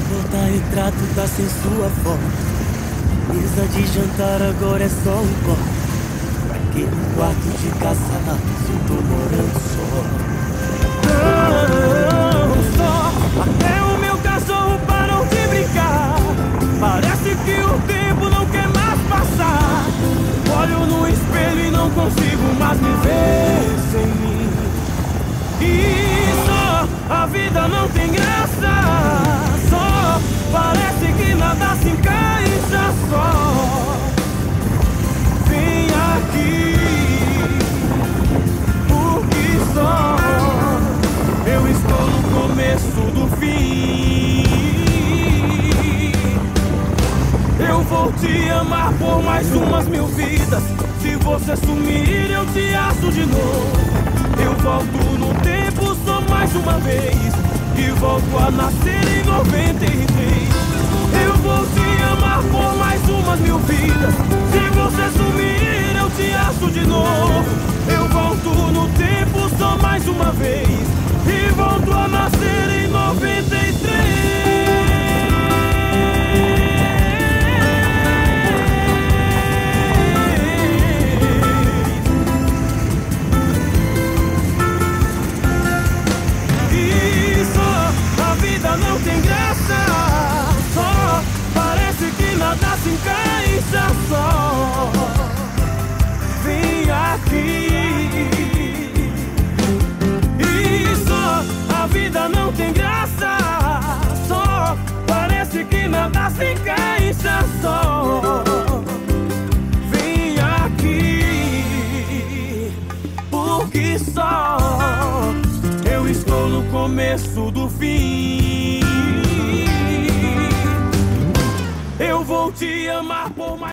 Porta-retrato tá sem sua foto. Mesa de jantar agora é só um copo. Pra que no quarto de casa se eu tô morando só? Não só, até o meu cachorro parou de brincar. Parece que o tempo não quer mais passar. Olho no espelho e não consigo mais me ver sem mim. E só, a vida não tem graça. Só, parece que nada se encaixa só. Vem aqui, porque só eu estou no começo do fim. Eu vou te amar por mais umas 1000 vidas. Se você sumir, eu te acho de novo. Eu volto no tempo só mais uma vez e volto a nascer em 93. Eu vou te amar por mais umas 1000 vidas. Se você sumir, eu te acho de novo. Eu volto no tempo só mais uma vez e volto a nascer em 93. Não tem graça, só parece que nada se encaixa só. Vem aqui. E só a vida não tem graça, só parece que nada se encaixa só. Vem aqui, porque só eu estou no começo do fim. Eu vou te amar por mais